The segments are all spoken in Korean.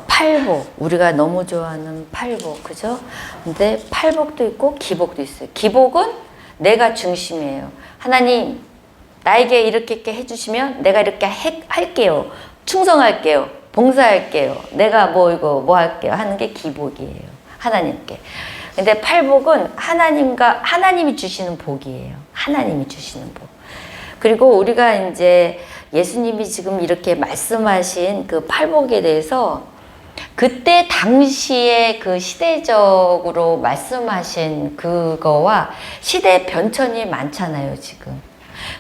팔복, 우리가 너무 좋아하는 팔복, 그죠? 근데 팔복도 있고 기복도 있어요. 기복은 내가 중심이에요. 하나님, 나에게 이렇게 해주시면 내가 이렇게 할게요. 충성할게요. 봉사할게요. 내가 뭐 할게요. 하는 게 기복이에요. 하나님께. 근데 팔복은 하나님이 주시는 복이에요. 하나님이 주시는 복. 그리고 우리가 이제 예수님이 지금 이렇게 말씀하신 그 팔복에 대해서 그때 당시에 그 시대적으로 말씀하신 그거와 시대 변천이 많잖아요, 지금.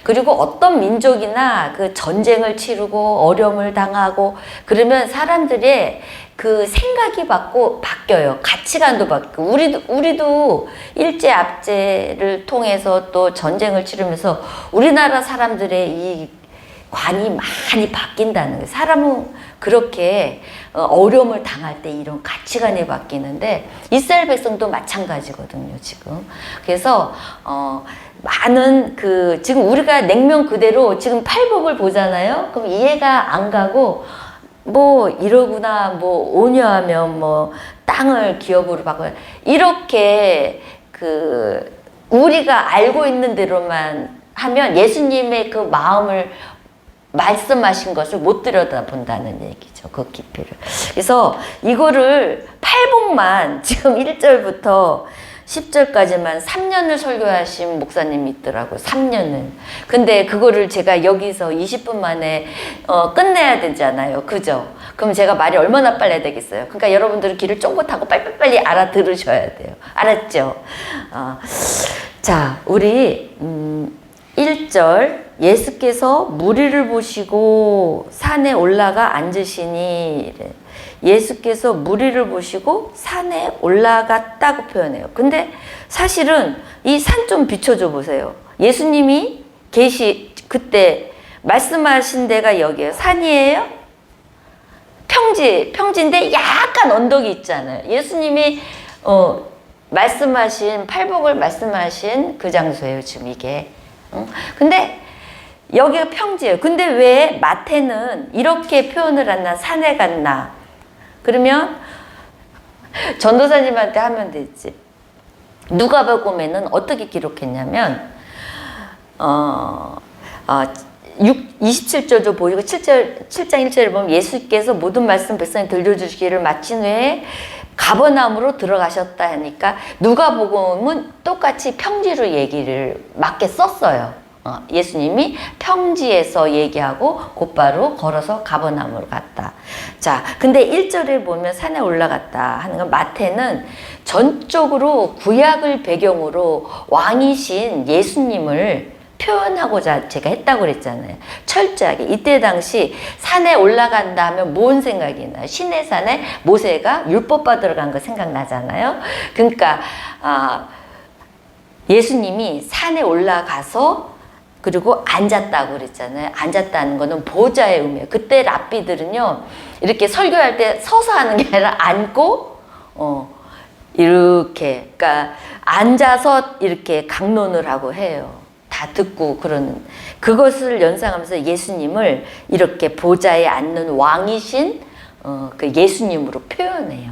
그리고 어떤 민족이나 그 전쟁을 치르고 어려움을 당하고 그러면 사람들의 그 생각이 바뀌어요. 가치관도 바뀌고. 우리도 일제압제를 통해서 또 전쟁을 치르면서 우리나라 사람들의 이 관이 많이 바뀐다는 거예요. 사람은 그렇게 어려움을 당할 때 이런 가치관이 바뀌는데 이스라엘 백성도 마찬가지거든요, 지금. 그래서 많은 지금 우리가 냉면 그대로 지금 팔복을 보잖아요. 그럼 이해가 안 가고 이러구나, 오녀하면 땅을 기업으로 바꿔요. 이렇게 우리가 알고 있는 대로만 하면 예수님의 그 마음을 말씀하신 것을 못 들여다본다는 얘기죠. 그 깊이를. 그래서 이거를 팔복만 지금 1절부터 10절까지만 3년을 설교하신 목사님이 있더라고요. 3년을. 근데 그거를 제가 여기서 20분 만에 끝내야 되잖아요. 그죠? 그럼 제가 말이 얼마나 빨라야 되겠어요? 그러니까 여러분들은 귀를 쫑긋하고 빨리빨리 알아들으셔야 돼요. 알았죠? 자, 우리 1절 예수께서 무리를 보시고 산에 올라가 앉으시니 예수께서 무리를 보시고 산에 올라갔다고 표현해요. 근데 사실은 이 산 좀 비춰줘 보세요. 예수님이 그때 말씀하신 데가 여기에요. 산이에요? 평지인데 약간 언덕이 있잖아요. 예수님이 팔복을 말씀하신 그 장소예요, 지금 이게. 근데 여기가 평지예요. 근데 왜 마태는 이렇게 표현을 했나? 산에 갔나? 그러면 전도사님한테 하면 되지. 누가복음에는 어떻게 기록했냐면 27절도 보이고 7장 1절을 보면 예수께서 모든 말씀 백성에 들려주시기를 마친 후에 가버나움으로 들어가셨다 하니까 누가복음은 똑같이 평지로 얘기를 맞게 썼어요. 예수님이 평지에서 얘기하고 곧바로 걸어서 가버나움으로 갔다. 자, 근데 1절에 보면 산에 올라갔다 하는 건 마태는 전적으로 구약을 배경으로 왕이신 예수님을 표현하고자 제가 했다고 그랬잖아요. 철저하게. 이때 당시 산에 올라간다 하면 뭔 생각이 나요? 시내산에 모세가 율법 받으러 간 거 생각나잖아요. 그러니까 예수님이 산에 올라가서 그리고 앉았다고 그랬잖아요. 앉았다는 거는 보좌의 의미예요. 그때 랍비들은요, 이렇게 설교할 때 서서 하는 게 아니라 앉고, 이렇게, 그러니까 앉아서 이렇게 강론을 하고 해요. 다 듣고 그러는. 그것을 연상하면서 예수님을 이렇게 보좌에 앉는 왕이신 그 예수님으로 표현해요.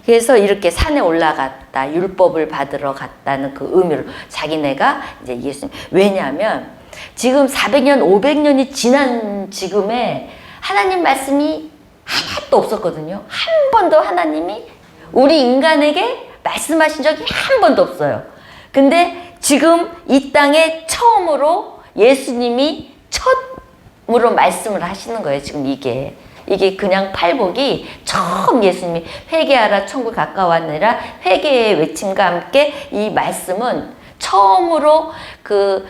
그래서 이렇게 산에 올라갔다, 율법을 받으러 갔다는 그 의미로 자기네가 이제 예수님. 왜냐하면 지금 400년, 500년이 지난 지금에 하나님 말씀이 하나도 없었거든요. 한 번도 하나님이 우리 인간에게 말씀하신 적이 한 번도 없어요. 근데 지금 이 땅에 처음으로 예수님이 처음으로 말씀을 하시는 거예요. 지금 이게 그냥 팔복이 처음 예수님이 회개하라 천국 가까웠느니라 회개의 외침과 함께 이 말씀은 처음으로 그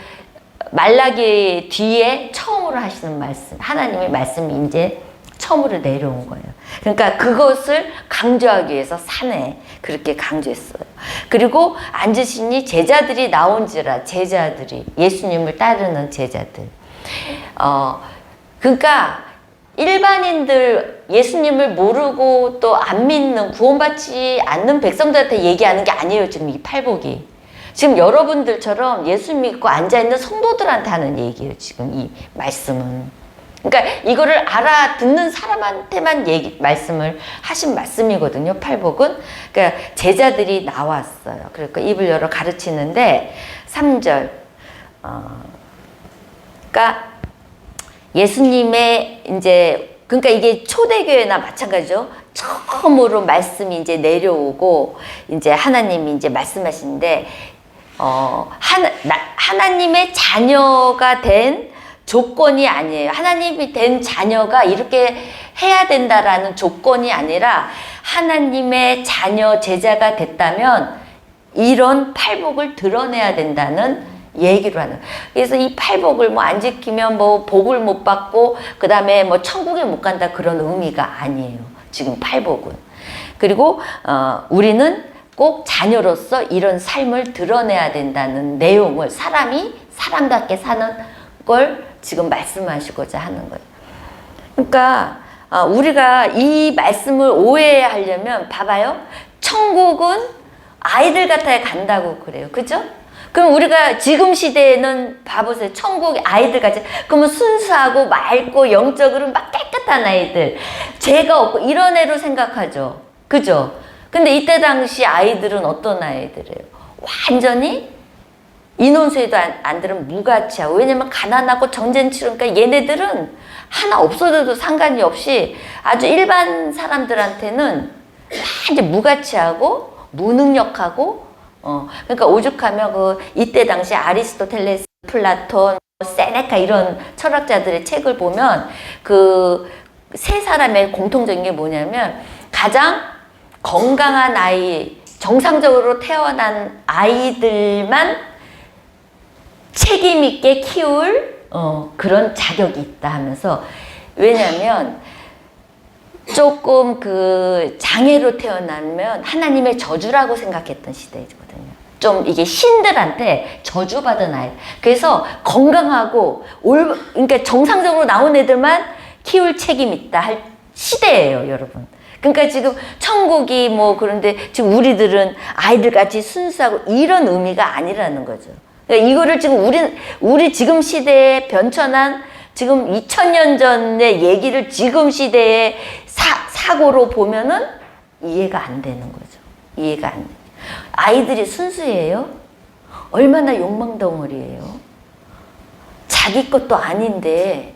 말라기 뒤에 처음으로 하시는 말씀, 하나님의 말씀이 이제 처음으로 내려온 거예요. 그러니까 그것을 강조하기 위해서 산에 그렇게 강조했어요. 그리고 앉으시니 제자들이 나온지라, 제자들이 예수님을 따르는 제자들. 그러니까 일반인들 예수님을 모르고 또 안 믿는 구원받지 않는 백성들한테 얘기하는 게 아니에요. 지금 이 팔복이. 지금 여러분들처럼 예수 믿고 앉아있는 성도들한테 하는 얘기예요. 지금 이 말씀은. 그러니까 이거를 알아듣는 사람한테만 말씀을 하신 말씀이거든요. 팔복은. 그러니까 제자들이 나왔어요. 그러니까 입을 열어 가르치는데 3절. 그러니까 예수님의 이제 그러니까 이게 초대교회나 마찬가지죠. 처음으로 말씀이 이제 내려오고 이제 하나님이 이제 말씀하시는데 하나님의 자녀가 된 조건이 아니에요. 하나님이 된 자녀가 이렇게 해야 된다라는 조건이 아니라 하나님의 자녀 제자가 됐다면 이런 팔복을 드러내야 된다는 얘기를 하는. 그래서 이 팔복을 뭐 안 지키면 뭐 복을 못 받고 그 다음에 뭐 천국에 못 간다 그런 의미가 아니에요. 지금 팔복은. 그리고 우리는 꼭 자녀로서 이런 삶을 드러내야 된다는 내용을 사람이 사람답게 사는 걸 지금 말씀하시고자 하는 거예요. 그러니까 우리가 이 말씀을 오해하려면 봐봐요. 천국은 아이들 같아야 간다고 그래요. 그죠? 그럼 우리가 지금 시대에는 봐보세요. 천국이 아이들같이 그러면 순수하고 맑고 영적으로 막 깨끗한 아이들, 죄가 없고 이런 애로 생각하죠. 그죠? 근데 이때 당시 아이들은 어떤 아이들이에요? 완전히 인원수에도 안 들은 무가치하고, 왜냐면 가난하고 전쟁 치르니까 얘네들은 하나 없어져도 상관이 없이 아주 일반 사람들한테는 완전 무가치하고 무능력하고 그러니까 오죽하면 이때 당시 아리스토텔레스, 플라톤, 세네카 이런 철학자들의 책을 보면 세 사람의 공통적인 게 뭐냐면 가장 건강한 아이, 정상적으로 태어난 아이들만 책임 있게 키울 그런 자격이 있다 하면서, 왜냐면 조금 장애로 태어나면 하나님의 저주라고 생각했던 시대거든요. 좀 이게 신들한테 저주받은 아이. 그래서 건강하고 그러니까 정상적으로 나온 애들만 키울 책임 있다 할 시대예요, 여러분. 그러니까 지금 천국이 뭐 그런데 지금 우리들은 아이들같이 순수하고 이런 의미가 아니라는 거죠. 그러니까 이거를 지금 우리 지금 시대에 변천한 지금 2000년 전의 얘기를 지금 시대의 사고로 보면은 이해가 안 되는 거죠. 이해가 안 돼요. 아이들이 순수해요? 얼마나 욕망덩어리예요? 자기 것도 아닌데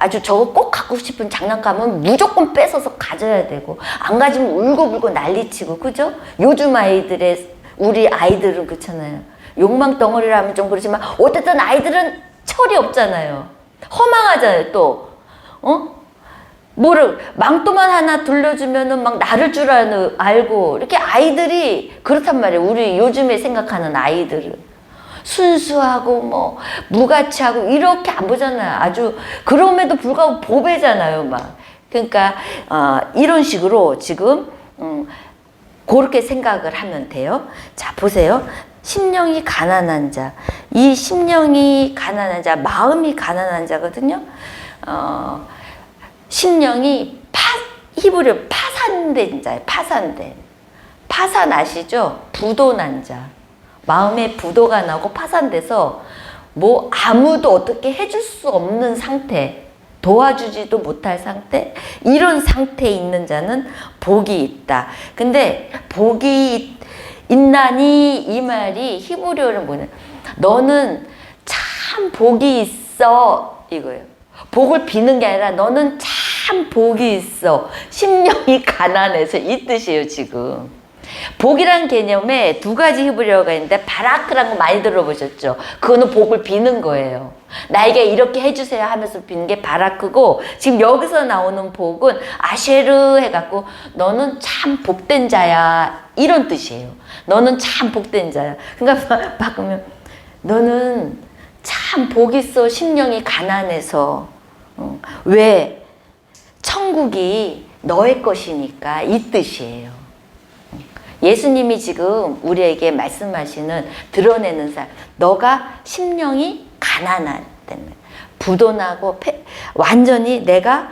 아주 저거 꼭 갖고 싶은 장난감은 무조건 뺏어서 가져야 되고, 안 가지면 울고불고 난리치고, 그죠? 요즘 우리 아이들은 그렇잖아요. 욕망덩어리라면 좀 그렇지만 어쨌든 아이들은 철이 없잖아요. 허망하잖아요, 또. 망토만 하나 둘러주면은 막 나를 줄 알고, 이렇게 아이들이 그렇단 말이에요. 우리 요즘에 생각하는 아이들은. 순수하고 뭐 무가치하고 이렇게 안 보잖아요. 아주 그럼에도 불구하고 보배잖아요, 막. 그러니까 이런 식으로 지금 그렇게 생각을 하면 돼요. 자, 보세요. 심령이 가난한 자, 이 심령이 가난한 자, 마음이 가난한 자거든요. 심령이 히브리어 파산된 자예요. 파산 아시죠? 부도난 자. 마음에 부도가 나고 파산돼서 뭐 아무도 어떻게 해줄 수 없는 상태, 도와주지도 못할 상태, 이런 상태에 있는 자는 복이 있다. 근데 복이 있나니 이 말이 히브리어는 뭐냐? 너는 참 복이 있어, 이거예요. 복을 비는 게 아니라 너는 참 복이 있어. 심령이 가난해서 이 뜻이에요, 지금. 복이란 개념에 두 가지 히브리어가 있는데, 바라크라는 거 많이 들어보셨죠? 그거는 복을 비는 거예요. 나에게 이렇게 해주세요 하면서 비는 게 바라크고, 지금 여기서 나오는 복은 아쉐르 해갖고 너는 참 복된 자야, 이런 뜻이에요. 너는 참 복된 자야. 그러니까 바꾸면 너는 참 복 있어, 심령이 가난해서. 왜? 천국이 너의 것이니까, 이 뜻이에요. 예수님이 지금 우리에게 말씀하시는, 드러내는 삶, 너가 심령이 가난한 때문에 부도나고 완전히 내가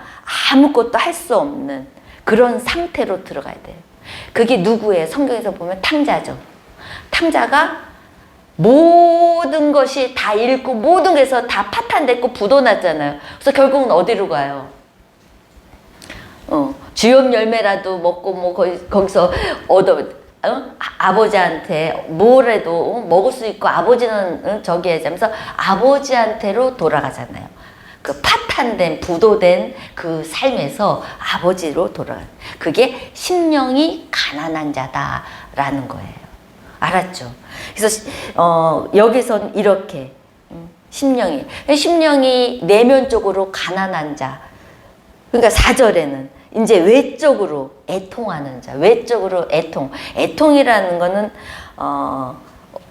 아무것도 할 수 없는 그런 상태로 들어가야 돼요. 그게 누구예요? 성경에서 보면 탕자죠. 탕자가 모든 것이 다 잃고 모든 게서 다 파탄됐고 부도났잖아요. 그래서 결국은 어디로 가요? 주엽 열매라도 먹고 뭐 거기서 아버지한테 뭐래도 먹을 수 있고 아버지는 저기 하자면서 아버지한테로 돌아가잖아요. 그 파탄된 부도된 그 삶에서 아버지로 돌아가. 그게 심령이 가난한 자다라는 거예요. 알았죠? 그래서 여기선 이렇게 심령이 내면적으로 가난한 자. 그러니까 4절에는 이제 외적으로 애통하는 자, 외적으로 애통이라는 거는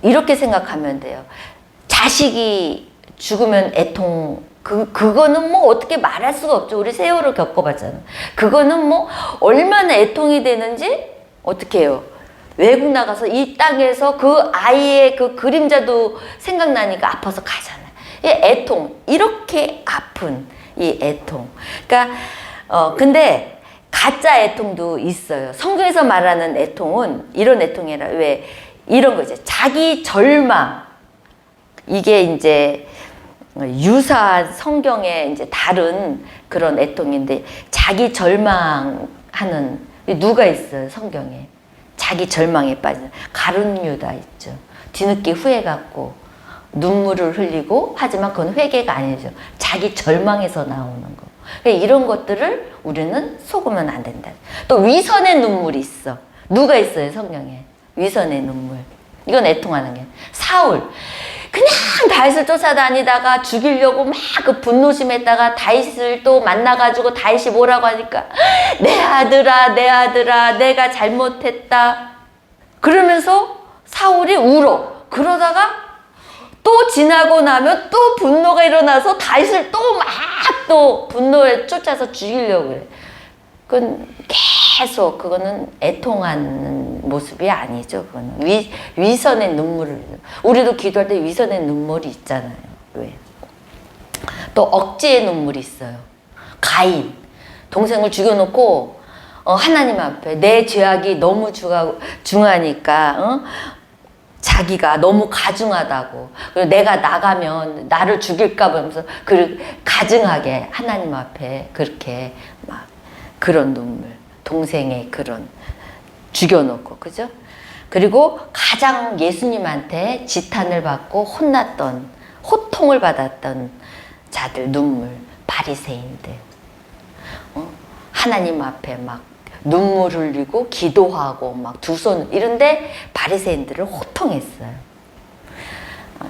이렇게 생각하면 돼요. 자식이 죽으면 애통. 그거는 뭐 어떻게 말할 수가 없죠. 우리 세월을 겪어봤잖아. 그거는 뭐 얼마나 애통이 되는지 어떻게 해요. 외국 나가서 이 땅에서 그 아이의 그 그림자도 생각나니까 아파서 가잖아요. 이 애통, 이렇게 아픈 이 애통. 그러니까 근데 가짜 애통도 있어요. 성경에서 말하는 애통은 이런 애통이라. 왜 이런 거죠. 자기 절망. 이게 이제 유사한 성경의 이제 다른 그런 애통인데, 자기 절망하는 누가 있어요 성경에? 자기 절망에 빠진 가룟 유다 있죠. 뒤늦게 후회 갖고 눈물을 흘리고, 하지만 그건 회개가 아니죠. 자기 절망에서 나오는 거. 이런 것들을 우리는 속으면 안 된다. 또 위선의 눈물이 있어. 누가 있어요 성경에? 위선의 눈물. 이건 애통하는 게. 사울 그냥 다윗을 쫓아다니다가 죽이려고 막 그 분노심했다가 다윗을 또 만나가지고 다윗이 뭐라고 하니까 내 아들아 내가 잘못했다 그러면서 사울이 울어. 그러다가 또 지나고 나면 또 분노가 일어나서 다윗을 또 막 또 분노에 쫓아서 죽이려고 그래. 그건 계속 그거는 애통하는 모습이 아니죠. 그거는 위선의 눈물을. 우리도 기도할 때 위선의 눈물이 있잖아요. 왜? 또 억지의 눈물이 있어요. 가인 동생을 죽여놓고 하나님 앞에 내 죄악이 너무 중하니까 자기가 너무 가증하다고, 그리고 내가 나가면 나를 죽일까 보면서 그 가증하게 하나님 앞에 그렇게 막 그런 눈물, 동생의 그런 죽여놓고, 그죠? 그리고 가장 예수님한테 지탄을 받고 혼났던, 호통을 받았던 자들 눈물, 바리새인들. 하나님 앞에 막 눈물 흘리고 기도하고 막 두 손 이런데 바리새인들을 호통했어요.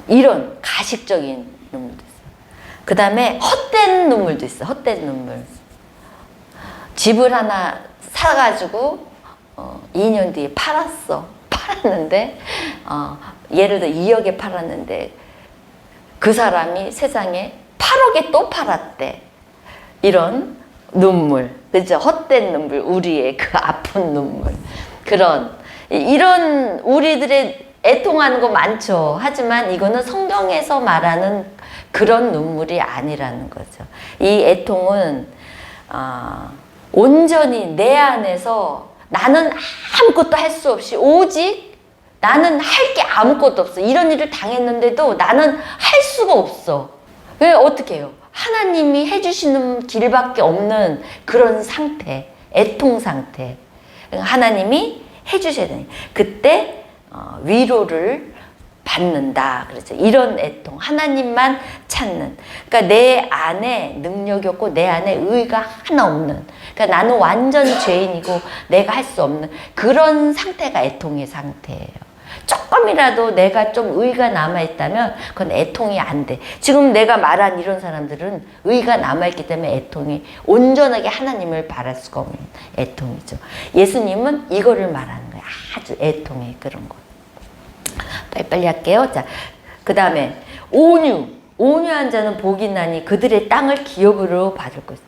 이런 가식적인 눈물도 있어요. 그 다음에 헛된 눈물도 있어요. 헛된 눈물. 집을 하나 사가지고 2년 뒤에 팔았는데 예를 들어 2억에 팔았는데 그 사람이 세상에 8억에 또 팔았대. 이런 눈물, 그죠? 헛된 눈물, 우리의 그 아픈 눈물. 이런 우리들의 애통하는 거 많죠. 하지만 이거는 성경에서 말하는 그런 눈물이 아니라는 거죠. 이 애통은 온전히 내 안에서 나는 아무것도 할 수 없이 오직 나는 할 게 아무것도 없어. 이런 일을 당했는데도 나는 할 수가 없어. 왜 어떻게 해요? 하나님이 해주시는 길밖에 없는 그런 상태, 애통 상태. 하나님이 해주셔야 돼요. 그때 위로를 받는다. 그렇죠. 이런 애통, 하나님만 찾는. 그러니까 내 안에 능력이 없고 내 안에 의가 하나 없는. 그러니까 나는 완전 죄인이고 내가 할 수 없는 그런 상태가 애통의 상태예요. 조금이라도 내가 좀 의가 남아있다면 그건 애통이 안 돼. 지금 내가 말한 이런 사람들은 의가 남아있기 때문에 애통이 온전하게 하나님을 바랄 수가 없는 애통이죠. 예수님은 이거를 말하는 거예요. 아주 애통의 그런 거. 빨리빨리 할게요. 자, 그 다음에 온유한 자는 복이 나니 그들의 땅을 기업으로 받을 것이다.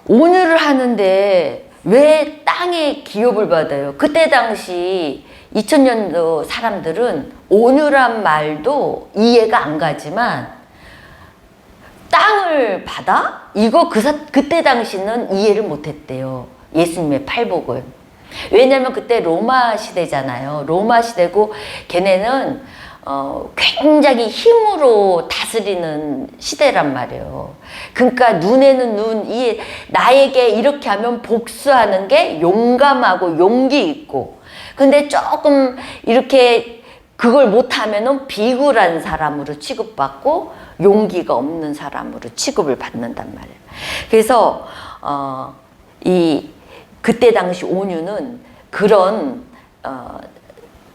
온유를 하는데 왜 땅에 기업을 받아요? 그때 당시 2000년도 사람들은 온유란 말도 이해가 안 가지만 땅을 받아? 이거 그때 당시는 이해를 못 했대요. 예수님의 팔복을. 왜냐면 그때 로마 시대잖아요. 로마 시대고 걔네는 굉장히 힘으로 다스리는 시대란 말이에요. 그러니까 눈에는 눈, 나에게 이렇게 하면 복수하는 게 용감하고 용기 있고, 근데 조금 이렇게 그걸 못하면은 비굴한 사람으로 취급받고 용기가 없는 사람으로 취급을 받는단 말이에요. 그래서 그때 당시 온유는 그런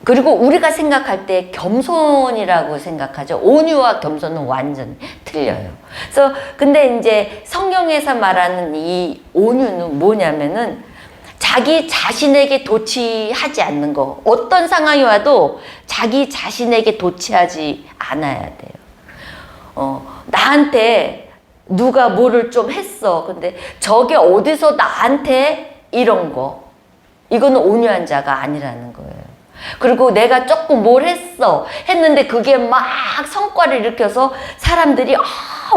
그리고 우리가 생각할 때 겸손이라고 생각하죠. 온유와 겸손은 완전 틀려요. 그래서 근데 이제 성경에서 말하는 이 온유는 뭐냐면은 자기 자신에게 도취하지 않는 거. 어떤 상황이 와도 자기 자신에게 도취하지 않아야 돼요. 나한테 누가 뭐를 좀 했어. 근데 저게 어디서 나한테 이런 거. 이거는 온유한 자가 아니라는 거예요. 그리고 내가 조금 뭘 했는데 그게 막 성과를 일으켜서 사람들이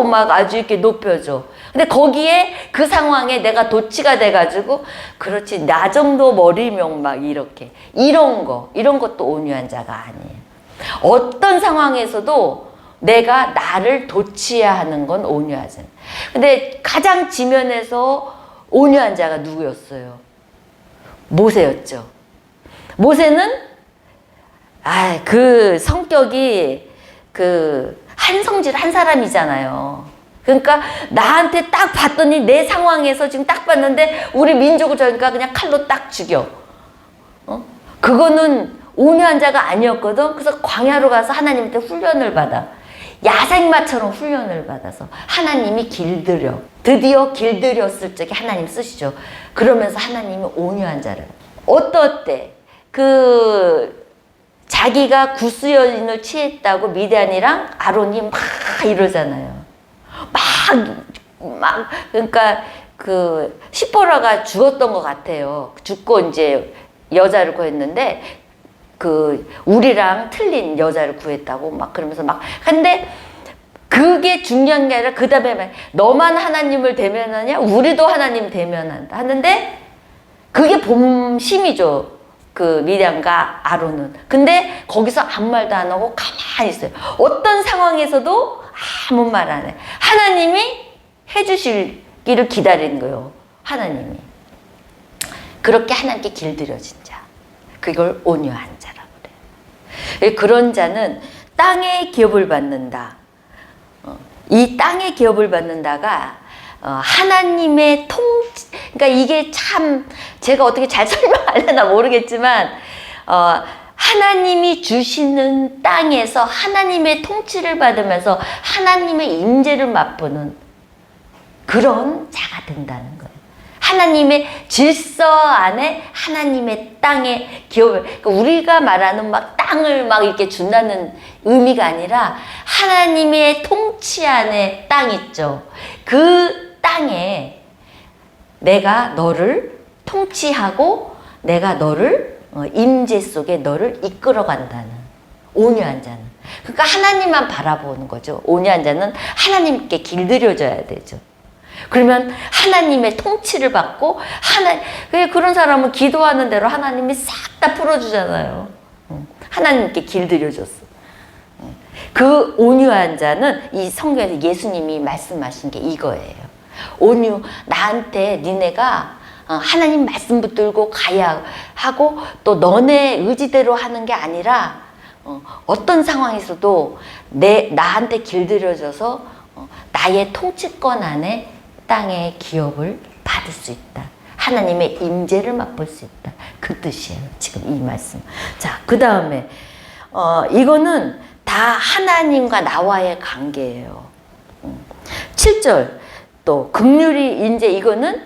막 아주 이렇게 높여줘. 근데 거기에 그 상황에 내가 도취가 돼가지고 그렇지 나 정도 머리면 막 이렇게 이런 것도 온유한 자가 아니에요. 어떤 상황에서도 내가 나를 도취해야 하는 건 온유하잖아요. 근데 가장 지면에서 온유한 자가 누구였어요? 모세였죠. 모세는 그 성격이 한성질 한 사람이잖아요. 그러니까 나한테 딱 봤더니 내 상황에서 지금 딱 봤는데 우리 민족을 저니까 그냥 칼로 딱 죽여. 그거는 온유한 자가 아니었거든. 그래서 광야로 가서 하나님한테 훈련을 받아. 야생마처럼 훈련을 받아서 하나님이 길들여. 드디어 길들였을 적에 하나님 쓰시죠. 그러면서 하나님이 온유한 자를. 어때? 자기가 구스여인을 취했다고 미디안이랑 아론이 막 이러잖아요. 그러니까 시보라가 죽었던 것 같아요. 죽고 이제 여자를 구했는데 우리랑 틀린 여자를 구했다고 막 그러면서 근데 그게 중요한 게 아니라 그 다음에 너만 하나님을 대면하냐? 우리도 하나님 대면한다 하는데 그게 본심이죠. 미디안과 아론은. 근데 거기서 아무 말도 안 하고 가만히 있어요. 어떤 상황에서도 아무 말 안 해. 하나님이 해주시기를 기다리는 거예요. 하나님이. 그렇게 하나님께 길들여진 자. 그걸 온유한 자라고 그래요. 그런 자는 땅의 기업을 받는다. 이 땅의 기업을 받는다가 하나님의 그러니까 이게 참 제가 어떻게 잘 설명하려나 모르겠지만 하나님이 주시는 땅에서 하나님의 통치를 받으면서 하나님의 임재를 맛보는 그런 자가 된다는 거예요. 하나님의 질서 안에 하나님의 땅의 기업을, 그러니까 우리가 말하는 땅을 이렇게 준다는 의미가 아니라 하나님의 통치 안에 땅 있죠. 그 땅에 내가 너를 통치하고 내가 너를 임재 속에 너를 이끌어 간다는 온유한 자는. 그러니까 하나님만 바라보는 거죠. 온유한 자는 하나님께 길들여져야 되죠. 그러면 하나님의 통치를 받고 그런 사람은 기도하는 대로 하나님이 싹 다 풀어주잖아요. 하나님께 길들여줬어. 그 온유한 자는 이 성경에서 예수님이 말씀하신 게 이거예요. 나한테 니네가 하나님 말씀 붙들고 가야 하고 또 너네 의지대로 하는 게 아니라 어떤 상황에서도 나한테 길들여져서 나의 통치권 안에 땅의 기업을 받을 수 있다. 하나님의 임재를 맛볼 수 있다. 그 뜻이에요. 지금 이 말씀. 자, 그 다음에 이거는 다 하나님과 나와의 관계예요. 7절 또 긍휼이 이거는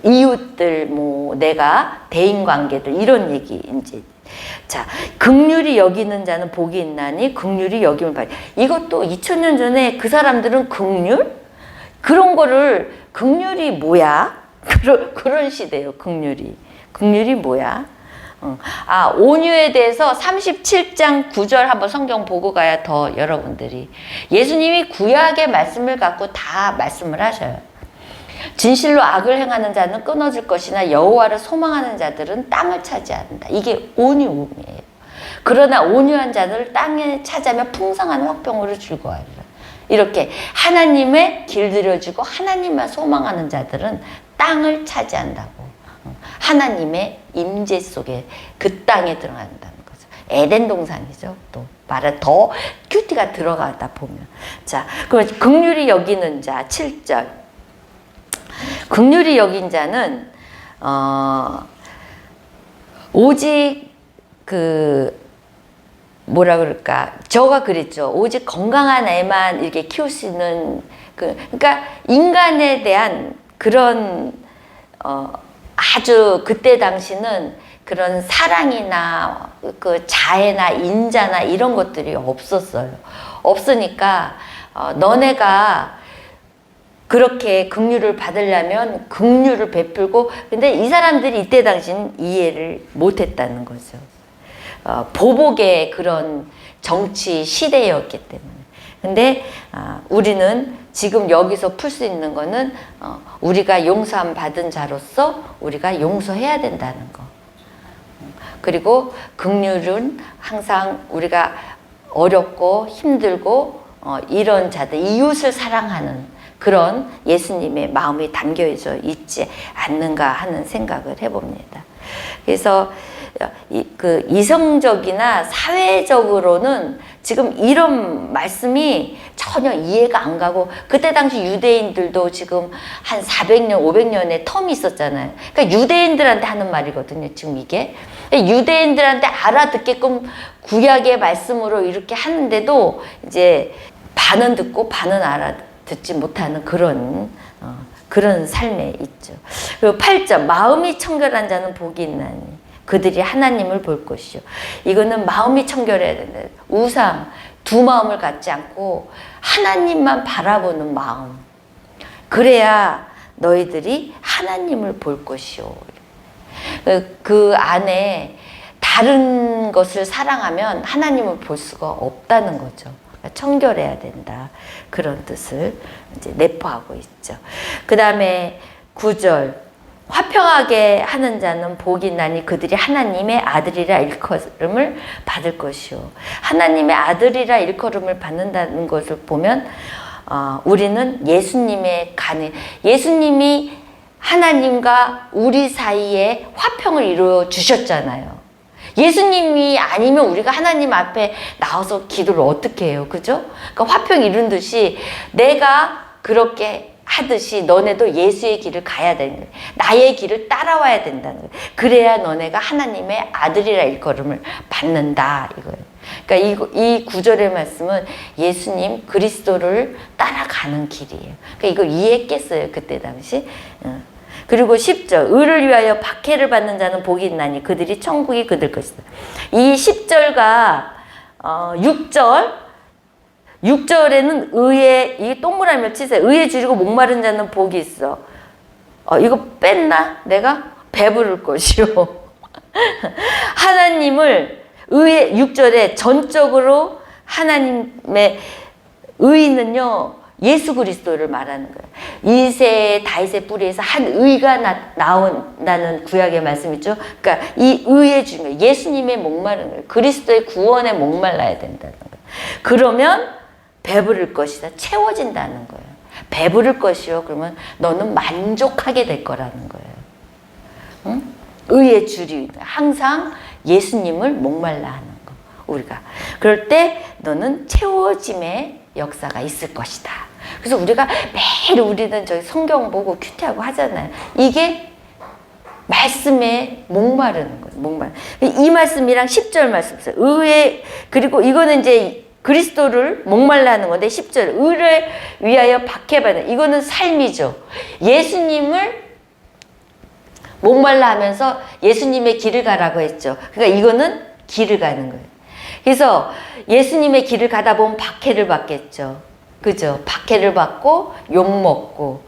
이웃들 내가 대인 관계들 이런 얘기 자, 긍휼히 여기는 자는 복이 있나니 긍휼히 여김을 받. 이것도 2000년 전에 그 사람들은 그런 거를 긍휼이 뭐야? 그런 시대예요. 긍휼이 뭐야? 온유에 대해서 37장 9절 한번 성경 보고 가야 더 여러분들이 예수님이 구약의 말씀을 갖고 다 말씀을 하셔요. 진실로 악을 행하는 자는 끊어질 것이나 여호와를 소망하는 자들은 땅을 차지한다. 이게 온유음이에요. 그러나 온유한 자들을 땅에 차지하며 풍성한 화평으로 즐거워하리라. 이렇게 하나님의 길들여주고 하나님만 소망하는 자들은 땅을 차지한다고. 하나님의 임재 속에 그 땅에 들어간다는 거죠. 에덴 동산이죠. 또 말을 더 큐티가 들어가다 보면. 자, 그럼 긍휼히 여기는 자 7절. 긍휼히 여긴 자는 오직 뭐라 그럴까, 저가 그랬죠. 오직 건강한 애만 이렇게 키울 수 있는 그러니까 인간에 대한 그런 아주 그때 당시는 그런 사랑이나 그 자애나 인자나 이런 것들이 없었어요. 없으니까 너네가 그렇게 긍휼을 받으려면 긍휼을 베풀고, 근데 이 사람들이 이때 당시는 이해를 못했다는 거죠. 보복의 그런 정치 시대였기 때문에. 근데 우리는 지금 여기서 풀 수 있는 거는 우리가 용서함 받은 자로서 우리가 용서해야 된다는 거. 그리고 긍휼은 항상 우리가 어렵고 힘들고 이런 자들, 이웃을 사랑하는 그런 예수님의 마음이 담겨져 있지 않는가 하는 생각을 해봅니다. 그래서 이성적이나 사회적으로는 지금 이런 말씀이 전혀 이해가 안 가고, 그때 당시 유대인들도 지금 한 400년, 500년의 텀이 있었잖아요. 그러니까 유대인들한테 하는 말이거든요, 지금 이게. 유대인들한테 알아듣게끔 구약의 말씀으로 이렇게 하는데도 이제 반은 듣고 반은 알아듣지 못하는 그런 삶에 있죠. 그리고 8절, 마음이 청결한 자는 복이 있나니 그들이 하나님을 볼 것이요. 이거는 마음이 청결해야 된다. 우상, 두 마음을 갖지 않고 하나님만 바라보는 마음. 그래야 너희들이 하나님을 볼 것이요. 그 안에 다른 것을 사랑하면 하나님을 볼 수가 없다는 거죠. 청결해야 된다. 그런 뜻을 이제 내포하고 있죠. 그 다음에 9절. 화평하게 하는 자는 복이 있나니 그들이 하나님의 아들이라 일컬음을 받을 것이요. 하나님의 아들이라 일컬음을 받는다는 것을 보면 우리는 예수님의 간에, 예수님이 하나님과 우리 사이에 화평을 이루어 주셨잖아요. 예수님이 아니면 우리가 하나님 앞에 나와서 기도를 어떻게 해요? 그죠? 그러니까 화평 이룬 듯이 내가 그렇게 하듯이 너네도 예수의 길을 가야 되는 거예요. 나의 길을 따라와야 된다는 거예요. 그래야 너네가 하나님의 아들이라 일컬음을 받는다 이거예요. 그러니까 이 구절의 말씀은 예수님 그리스도를 따라가는 길이에요. 그러니까 이걸 이해했겠어요, 그때 당시. 그리고 10절, 의를 위하여 박해를 받는 자는 복이 있나니 그들이 천국이 그들 것이다. 이 10절과 6절에는 의에, 이 동그라미를 치세요. 의에 줄이고 목마른 자는 복이 있어. 이거 뺐나? 내가? 배부를 것이요. 하나님을 의에, 6절에 전적으로 하나님의 의는요, 예수 그리스도를 말하는 거예요. 이세 다윗의 뿌리에서 한 의가 나온다는 구약의 말씀 있죠. 그러니까 이 의에 주면 예수님의 목마른 거예요. 그리스도의 구원에 목말라야 된다는 거예요. 그러면 배부를 것이다. 채워진다는 거예요. 배부를 것이요. 그러면 너는 만족하게 될 거라는 거예요. 응? 의의 줄이 항상 예수님을 목말라 하는 거. 우리가 그럴 때 너는 채워짐의 역사가 있을 것이다. 그래서 우리가 매일 우리는 저기 성경 보고 큐티하고 하잖아요. 이게 말씀에 목마르는 거예요. 목마르. 이 말씀이랑 10절 말씀 있어요. 의에, 그리고 이거는 이제 그리스도를 목말라 하는 건데 10절 의를 위하여 박해받는, 이거는 삶이죠. 예수님을 목말라 하면서 예수님의 길을 가라고 했죠. 그러니까 이거는 길을 가는 거예요. 그래서 예수님의 길을 가다 보면 박해를 받겠죠. 그죠? 박해를 받고 욕먹고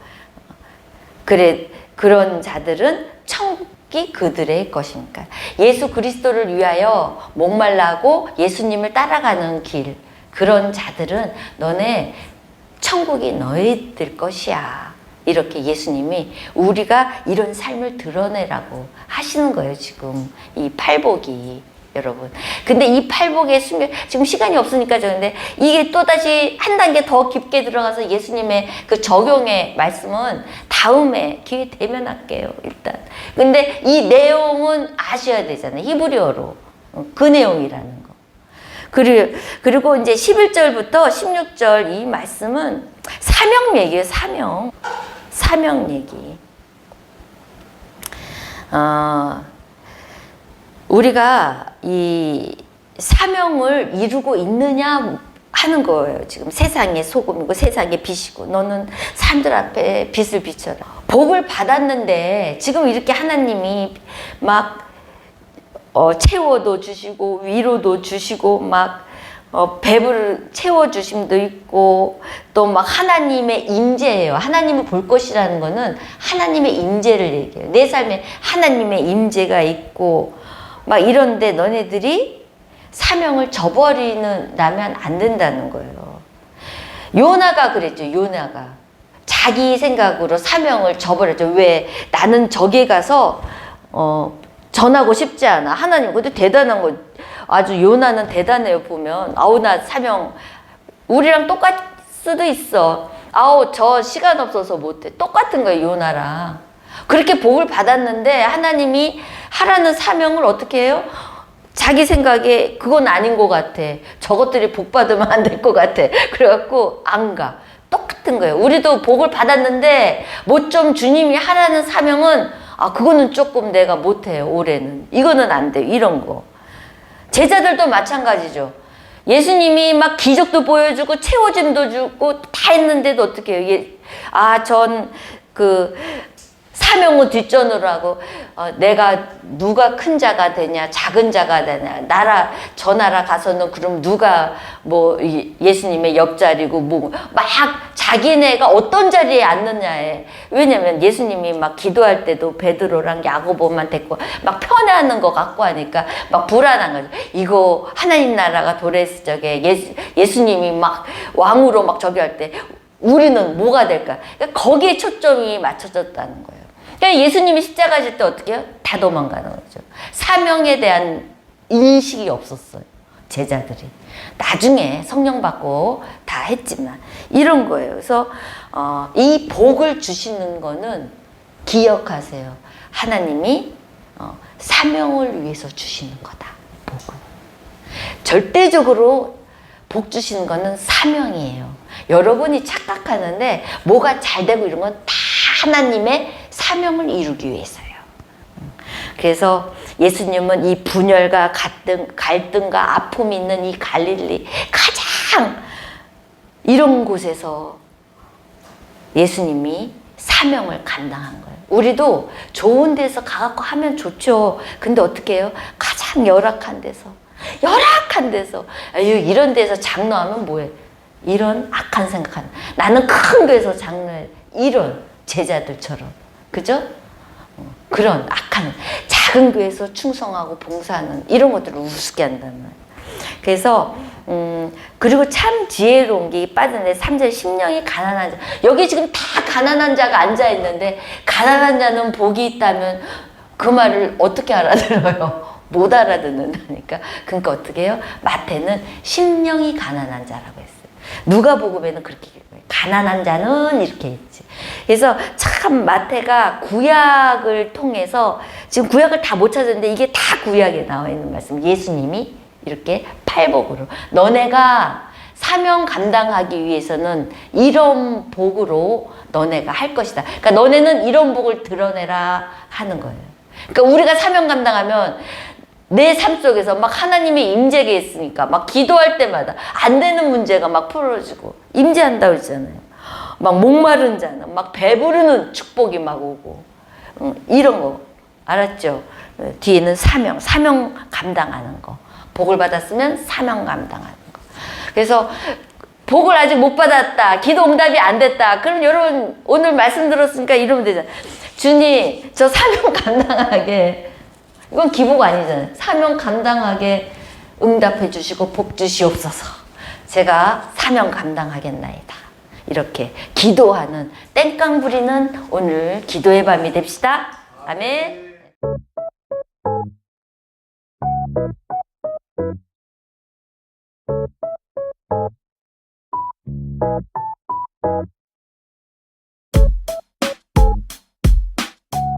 그런 자들은 천국이 그들의 것이니까. 예수 그리스도를 위하여 목말라하고 예수님을 따라가는 길, 그런 자들은 너네 천국이 너희들 것이야. 이렇게 예수님이 우리가 이런 삶을 드러내라고 하시는 거예요, 지금. 이 팔복이. 여러분. 근데 이 팔복의 지금 시간이 없으니까 저는데 이게 또다시 한 단계 더 깊게 들어가서 예수님의 그 적용의 말씀은 다음에 기회 되면 할게요, 일단. 근데 이 내용은 아셔야 되잖아요. 히브리어로. 그 내용이라는 거. 그리고 이제 11절부터 16절 이 말씀은 사명 얘기예요, 사명. 사명 얘기. 우리가 이 사명을 이루고 있느냐 하는 거예요. 지금 세상의 소금이고 세상의 빛이고 너는 사람들 앞에 빛을 비춰라. 복을 받았는데 지금 이렇게 하나님이 막 채워도 주시고 위로도 주시고 막 배부를 채워주심도 있고 또 막 하나님의 임재예요. 하나님을 볼 것이라는 거는 하나님의 임재를 얘기해요. 내 삶에 하나님의 임재가 있고 막 이런데 너네들이 사명을 저버리면 안 된다는 거예요. 요나가 그랬죠. 요나가 자기 생각으로 사명을 저버렸죠. 왜? 나는 저기 가서 전하고 싶지 않아. 하나님 그것도 대단한 거. 아주 요나는 대단해요. 보면 아우 나 사명 우리랑 똑같을 수도 있어. 아우 저 시간 없어서 못해. 똑같은 거예요. 요나랑. 그렇게 복을 받았는데 하나님이 하라는 사명을 어떻게 해요? 자기 생각에 그건 아닌 것 같아. 저것들이 복 받으면 안 될 것 같아. 그래갖고 안 가. 똑같은 거예요. 우리도 복을 받았는데 뭐 좀 주님이 하라는 사명은 그거는 조금 내가 못해요. 올해는. 이거는 안 돼요. 이런 거. 제자들도 마찬가지죠. 예수님이 막 기적도 보여주고 채워짐도 주고 다 했는데도 어떻게 해요? 전 사명은 뒷전으로 하고 내가 누가 큰 자가 되냐 작은 자가 되냐 저 나라 가서는 그럼 누가 뭐 예수님의 옆자리고 뭐 막 자기네가 어떤 자리에 앉느냐에 왜냐면 예수님이 막 기도할 때도 베드로랑 야고보만 데리고 막 편애하는 거 갖고 하니까 막 불안한 거죠. 이거 하나님 나라가 도래했을 적에 예수님이 막 왕으로 막 저기 할 때 우리는 뭐가 될까? 그러니까 거기에 초점이 맞춰졌다는 거예요. 그러니까 예수님이 십자가 질 때 어떻게 해요? 다 도망가는 거죠. 사명에 대한 인식이 없었어요. 제자들이. 나중에 성령 받고 다 했지만 이런 거예요. 그래서 이 복을 주시는 거는 기억하세요. 하나님이 사명을 위해서 주시는 거다. 복은. 절대적으로 복 주시는 거는 사명이에요. 여러분이 착각하는데 뭐가 잘 되고 이런 건 다 하나님의 사명을 이루기 위해서요. 그래서 예수님은 이 분열과 갈등과 아픔이 있는 이 갈릴리 가장 이런 곳에서 예수님이 사명을 감당한 거예요. 우리도 좋은 데서 가갖고 하면 좋죠. 근데 어떻게 해요? 가장 열악한 데서 이런 데서 장로하면 뭐해? 이런 악한 생각하는 나는 큰 교회에서 장로해. 이런 제자들처럼 그죠? 그런 악한 작은 교회에서 충성하고 봉사하는 이런 것들을 우습게 한단 말이에요. 그래서 그리고 참 지혜로운 게 빠졌는데 3절 심령이 가난한 자 여기 지금 다 가난한 자가 앉아있는데 가난한 자는 복이 있다면 그 말을 어떻게 알아들어요? 못 알아듣는다니까. 그러니까 어떻게 해요? 마태는 심령이 가난한 자라고 했어요. 누가복음에는 그렇게 가난한 자는 이렇게 했지. 그래서 참 마태가 구약을 통해서 지금 구약을 다 못 찾았는데 이게 다 구약에 나와 있는 말씀. 예수님이 이렇게 팔복으로 너네가 사명 감당하기 위해서는 이런 복으로 너네가 할 것이다. 그러니까 너네는 이런 복을 드러내라 하는 거예요. 그러니까 우리가 사명 감당하면 내 삶 속에서 막 하나님의 임재가 있으니까 막 기도할 때마다 안 되는 문제가 막 풀어지고 임재한다고 했잖아요. 막 목마른 자는 막 배부르는 축복이 막 오고 이런 거 알았죠? 뒤에는 사명 감당하는 거. 복을 받았으면 사명 감당하는 거. 그래서 복을 아직 못 받았다. 기도 응답이 안 됐다. 그럼 여러분 오늘 말씀 들었으니까 이러면 되잖아요. 주님 저 사명 감당하게 이건 기복 아니잖아요. 사명 감당하게 응답해 주시고 복 주시옵소서. 제가 사명 감당하겠나이다. 이렇게 기도하는 땡깡 부리는 오늘 기도의 밤이 됩시다. 아멘.